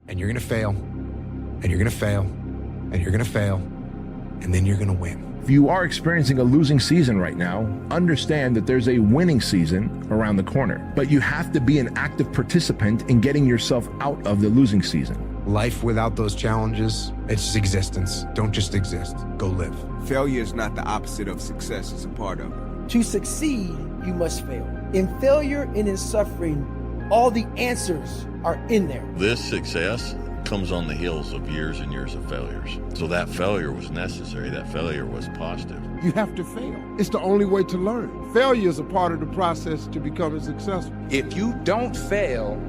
And you're going to fail, and you're going to fail, and you're going to fail, and then you're going to win. If you are experiencing a losing season right now, understand that there's a winning season around the corner. But you have to be an active participant in getting yourself out of the losing season. Life without those challenges, it's just existence. Don't just exist. Go live. Failure is not the opposite of success, it's a part of it. To succeed, you must fail. In failure and in suffering, all the answers are in there. This success comes on the heels of years and years of failures. So that failure was necessary. That failure was positive. You have to fail. It's the only way to learn. Failure is a part of the process to becoming successful. If you don't fail,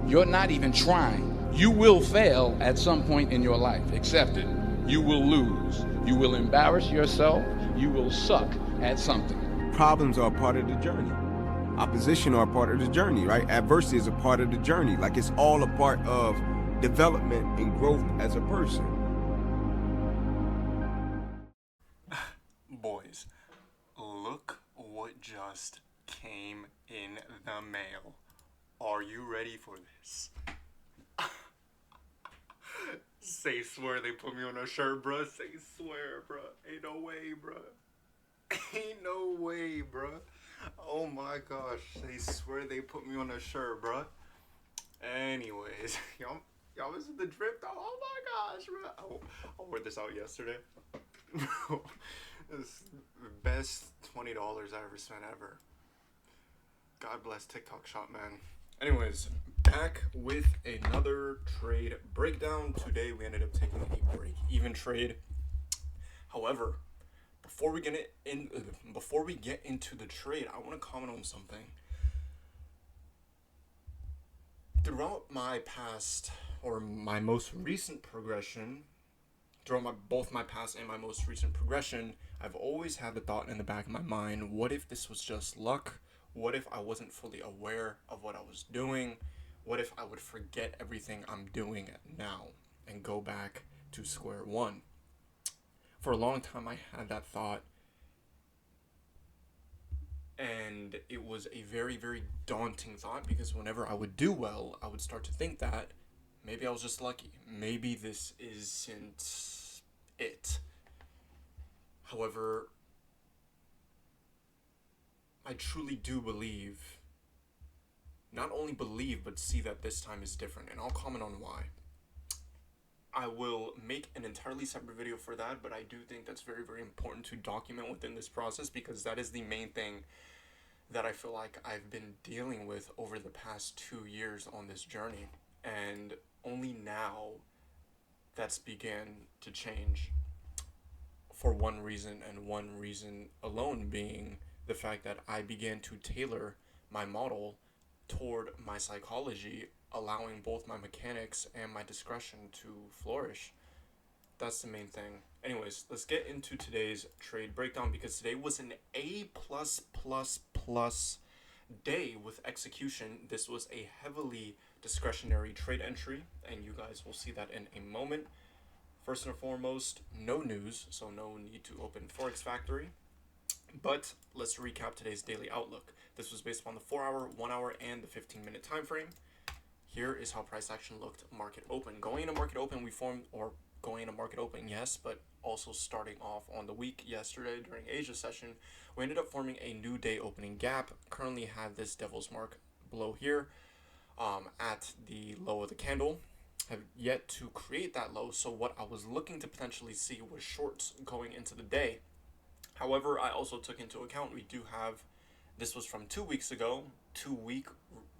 you're not even trying. You will fail at some point in your life. Accept it. You will lose. You will embarrass yourself. You will suck at something. Problems are a part of the journey. Opposition are a part of the journey, right? Adversity is a part of the journey. Like, it's all a part of development and growth as a person. Boys, look what just came in the mail. Are you ready for this? Say swear they put me on a shirt, bruh. Say swear, bruh. Ain't no way, bruh. Ain't no way, bruh. Oh my gosh. They swear they put me on a shirt, bruh. Anyways, y'all was in the drip though. Oh my gosh, bruh. I wore this out yesterday. It's the best $20 I ever spent ever. God bless TikTok Shop, man. Anyways, back with another trade breakdown. Today we ended up taking a break-even trade. However, before we get into the trade, I want to comment on something. Throughout my past, or my most recent progression, both my past and my most recent progression, I've always had the thought in the back of my mind, what if this was just luck? What if I wasn't fully aware of what I was doing? What if I would forget everything I'm doing now and go back to square one? For a long time, I had that thought, and it was a very, very daunting thought, because whenever I would do well, I would start to think that maybe I was just lucky. Maybe this isn't it. However, I truly do believe, not only believe, but see that this time is different, and I'll comment on why. I will make an entirely separate video for that, but I do think that's very, very important to document within this process, because that is the main thing that I feel like I've been dealing with over the past 2 years on this journey, and only now that's began to change, for one reason, and one reason alone being the fact that I began to tailor my model toward my psychology, allowing both my mechanics and my discretion to flourish. That's the main thing. Anyways, let's get into today's trade breakdown, because today was an A+++ day with execution. This was a heavily discretionary trade entry, and you guys will see that in a moment. First and foremost, no news, so no need to open Forex Factory. But let's recap today's daily outlook. This was based upon the 4-hour, 1-hour, and the 15-minute time frame. Here is how price action looked market open. Going into market open, yes, but also starting off on the week yesterday during Asia session, we ended up forming a new day opening gap. Currently have this devil's mark below here at the low of the candle. Have yet to create that low, so what I was looking to potentially see was shorts going into the day. However, I also took into account this was from 2 weeks ago, 2-week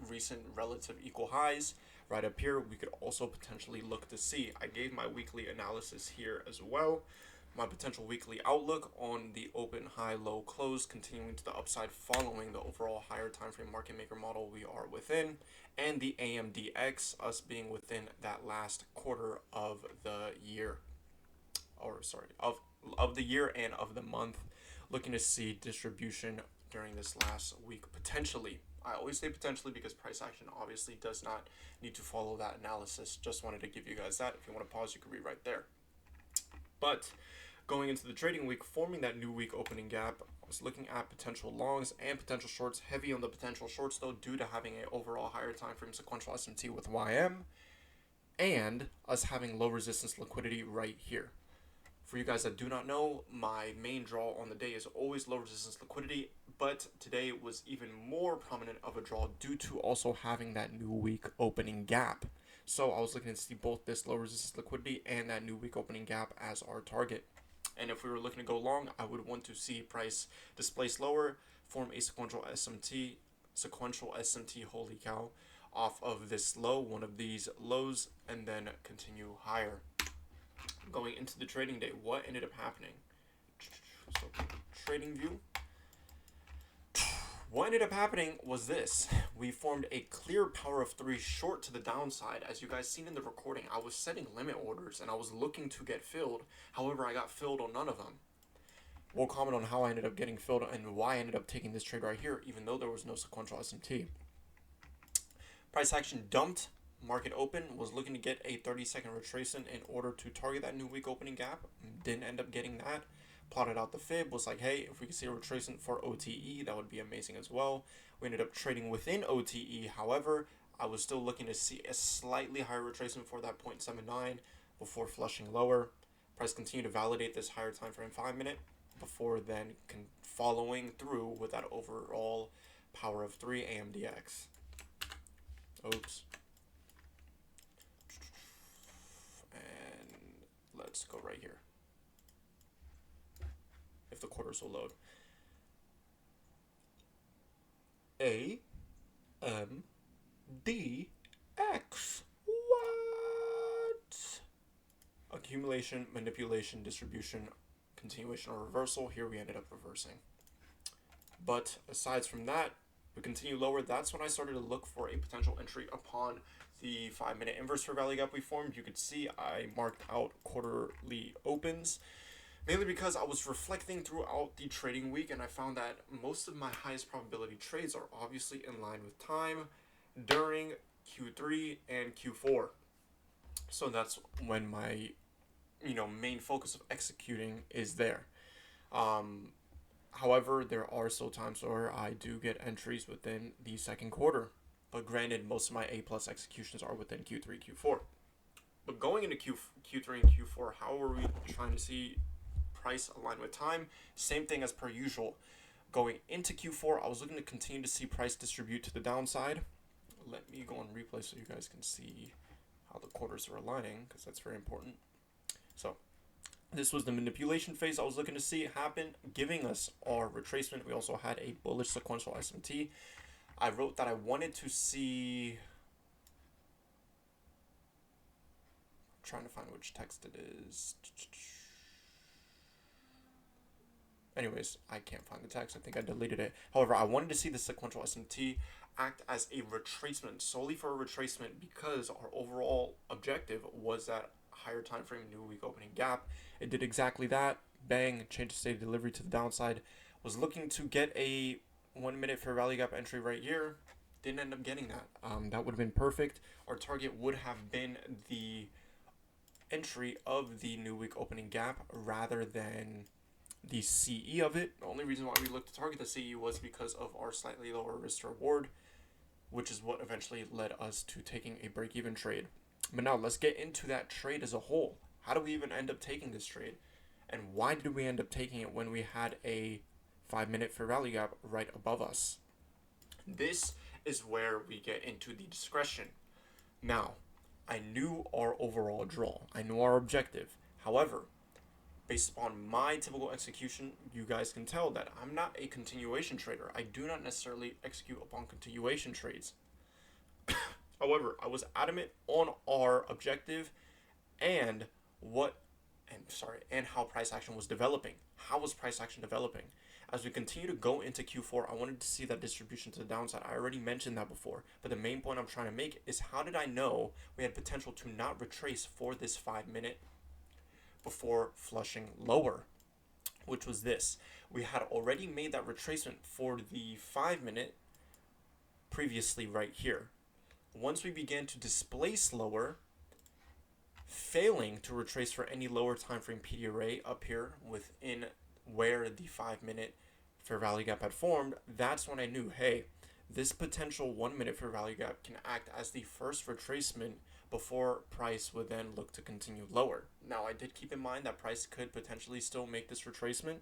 recent relative equal highs. Right up here, we could also potentially look to see. I gave my weekly analysis here as well. My potential weekly outlook on the open, high, low, close, continuing to the upside following the overall higher time frame market maker model we are within, and the AMDX, us being within that last quarter of the year. Of the year and of the month, looking to see distribution during this last week potentially. I always say potentially because price action obviously does not need to follow that analysis. Just wanted to give you guys that. If you want to pause, you can read right there. But going into the trading week, forming that new week opening gap, I was looking at potential longs and potential shorts. Heavy on the potential shorts though, due to having an overall higher time frame sequential SMT with YM. and us having low resistance liquidity right here. For you guys that do not know, my main draw on the day is always low resistance liquidity, but today was even more prominent of a draw due to also having that new week opening gap. So I was looking to see both this low resistance liquidity and that new week opening gap as our target. And if we were looking to go long, I would want to see price displace lower, form a sequential SMT, holy cow, off of this low, one of these lows, and then continue higher. Going into the trading day, what ended up happening? So, trading view. What ended up happening was this. We formed a clear power of 3 short to the downside. As you guys seen in the recording, I was setting limit orders and I was looking to get filled. However, I got filled on none of them. We'll comment on how I ended up getting filled and why I ended up taking this trade right here, even though there was no sequential SMT. Price action dumped. Market open, was looking to get a 30-second retracement in order to target that new week opening gap. Didn't end up getting that. Plotted out the fib, was like, hey, if we could see a retracement for OTE, that would be amazing as well. We ended up trading within OTE. However, I was still looking to see a slightly higher retracement for that 0.79 before flushing lower. Price continued to validate this higher time frame 5-minute before then following through with that overall power of 3 AMDX. Oops. Let's go right here. If the quarters will load. A M D X. What? Accumulation, manipulation, distribution, continuation, or reversal. Here we ended up reversing. But aside from that, we continue lower. That's when I started to look for a potential entry upon the 5-minute inverse fair value gap we formed. You could see I marked out quarterly opens, mainly because I was reflecting throughout the trading week and I found that most of my highest probability trades are obviously in line with time during Q3 and Q4. So that's when my main focus of executing is there. However, there are still times where I do get entries within the second quarter. But granted, most of my A+ executions are within Q3, Q4. But going into Q3 and Q4, how are we trying to see price align with time? Same thing as per usual. Going into Q4, I was looking to continue to see price distribute to the downside. Let me go on replay so you guys can see how the quarters are aligning, because that's very important. So this was the manipulation phase I was looking to see happen, giving us our retracement. We also had a bullish sequential SMT. I wrote that I wanted to see, I'm trying to find which text it is. Anyways, I can't find the text. I think I deleted it. However, I wanted to see the sequential SMT act as a retracement, solely for a retracement, because our overall objective was that higher time frame new week opening gap. It did exactly that. Bang, change of state of delivery to the downside. Was looking to get a 1-minute fair value gap entry right here. Didn't end up getting that. That would have been perfect. Our target would have been the entry of the new week opening gap rather than the CE of it. The only reason why we looked to target the CE was because of our slightly lower risk to reward, which is what eventually led us to taking a break-even trade. But now let's get into that trade as a whole. How do we even end up taking this trade? And why did we end up taking it when we had a 5-minute fair value gap right above us? This is where we get into the discretion. Now, I knew our overall draw. I knew our objective. However, based upon my typical execution, you guys can tell that I'm not a continuation trader. I do not necessarily execute upon continuation trades. However, I was adamant on our objective and how price action was developing. How was price action developing? As we continue to go into Q4, I wanted to see that distribution to the downside. I already mentioned that before, but the main point I'm trying to make is, how did I know we had potential to not retrace for this 5-minute before flushing lower, which was this? We had already made that retracement for the 5-minute previously right here. Once we began to displace lower, failing to retrace for any lower time frame PD array up here within where the 5-minute fair value gap had formed, that's when I knew, hey, This potential 1 minute fair value gap can act as the first retracement before price would then look to continue lower. Now, I did keep in mind that price could potentially still make this retracement.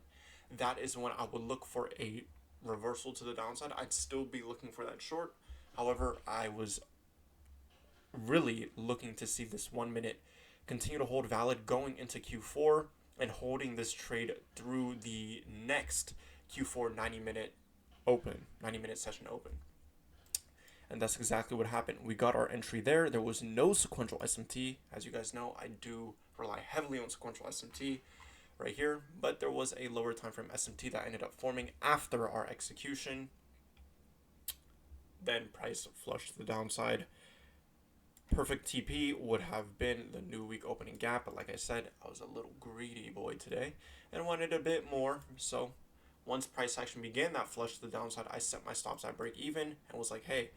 That is when I would look for a reversal to the downside. I'd still be looking for that short. However, I was really looking to see this 1 minute continue to hold valid going into Q4 and holding this trade through the next Q4 90 minute session open. And that's exactly what happened. We got our entry there. There was no sequential SMT. As you guys know, I do rely heavily on sequential SMT right here, but there was a lower time frame SMT that ended up forming after our execution. Then price flushed to the downside. Perfect TP would have been the new week opening gap, but like I said, I was a little greedy boy today and wanted a bit more. So once price action began that flush to the downside, I set my stops at break even and was like, hey,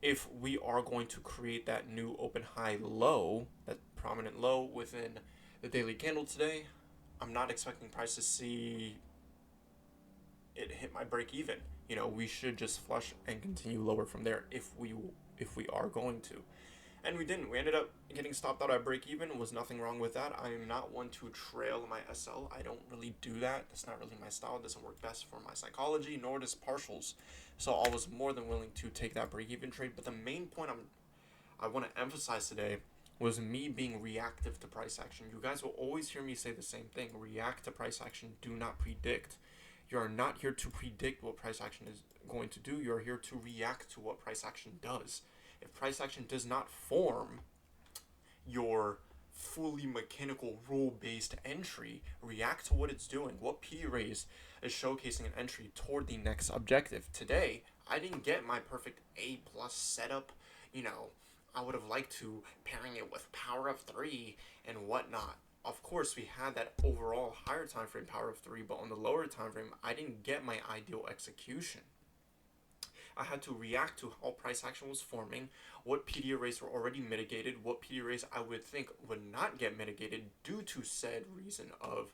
if we are going to create that new open high low, that prominent low within the daily candle today, I'm not expecting price to see it hit my break even. You know, we should just flush and continue lower from there if we are going to. And we didn't. We ended up getting stopped out at break even. Was nothing wrong with that. I am not one to trail my SL. I don't really do that. That's not really my style. It doesn't work best for my psychology, nor does partials. So I was more than willing to take that break even trade. But the main point I want to emphasize today was me being reactive to price action. You guys will always hear me say the same thing. React to price action. Do not predict. You are not here to predict what price action is going to do. You are here to react to what price action does. If price action does not form your fully mechanical rule-based entry, react to what it's doing. What P raise is showcasing an entry toward the next objective. Today, I didn't get my perfect A+ setup. You know, I would have liked to pairing it with power of 3 and whatnot. Of course, we had that overall higher time frame power of 3, but on the lower time frame, I didn't get my ideal execution. I had to react to how price action was forming, what PD arrays were already mitigated, what PD arrays I would think would not get mitigated due to said reason of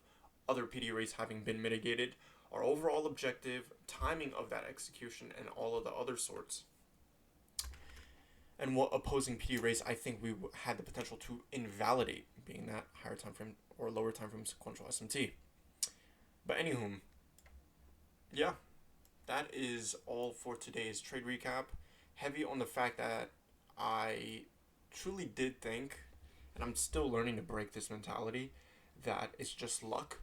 other PD arrays having been mitigated, our overall objective, timing of that execution, and all of the other sorts. And what opposing PD arrays I think we had the potential to invalidate, being that higher time frame or lower time frame sequential SMT. But anywho, yeah. That is all for today's trade recap. Heavy on the fact that I truly did think, and I'm still learning to break this mentality, that it's just luck.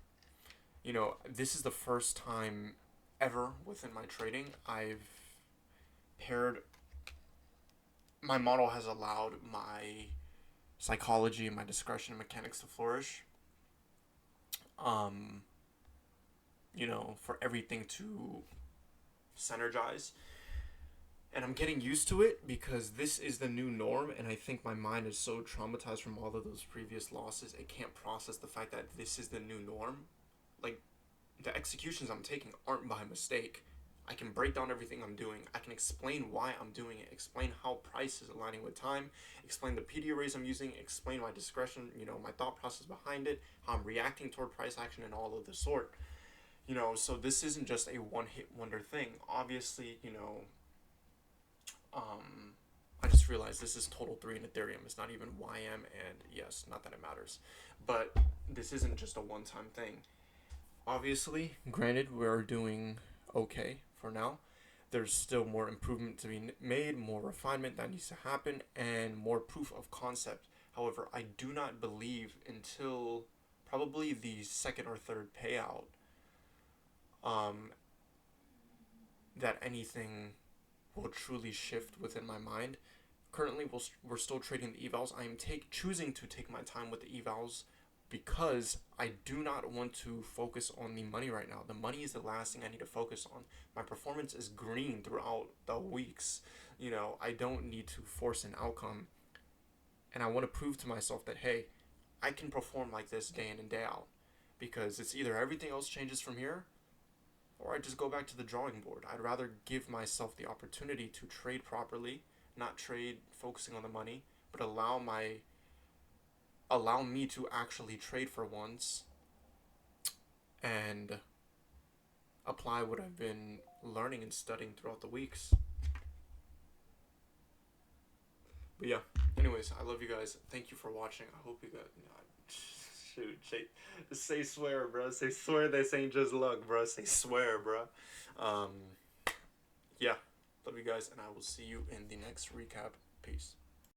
You know, this is the first time ever within my trading I've paired, my model has allowed my psychology and my discretion and mechanics to flourish. You know, for everything to synergize, and I'm getting used to it because this is the new norm, and I think my mind is so traumatized from all of those previous losses, it can't process the fact that this is the new norm. Like, the executions I'm taking aren't by mistake. I can break down everything I'm doing. I can explain why I'm doing it, explain how price is aligning with time, explain the PD arrays I'm using, explain my discretion, you know, my thought process behind it, how I'm reacting toward price action, and all of the sort. You know, so this isn't just a one-hit wonder thing. Obviously, you know, I just realized this is total 3 in Ethereum. It's not even YM, and yes, not that it matters. But this isn't just a one-time thing. Obviously, granted, we're doing okay for now. There's still more improvement to be made, more refinement that needs to happen, and more proof of concept. However, I do not believe until probably the second or third payout that anything will truly shift within my mind. Currently, we're still trading the evals. I am choosing to take my time with the evals because I do not want to focus on the money right now. The money is the last thing I need to focus on. My performance is green throughout the weeks. You know, I don't need to force an outcome. And I want to prove to myself that, hey, I can perform like this day in and day out. Because it's either everything else changes from here, or I just go back to the drawing board. I'd rather give myself the opportunity to trade properly, not trade focusing on the money, but allow me to actually trade for once and apply what I've been learning and studying throughout the weeks. But yeah, anyways, I love you guys. Thank you for watching. I hope you got... Shoot, say swear, bro. Say swear this ain't just luck, bro. Say swear, bro. Yeah, love you guys, and I will see you in the next recap. Peace.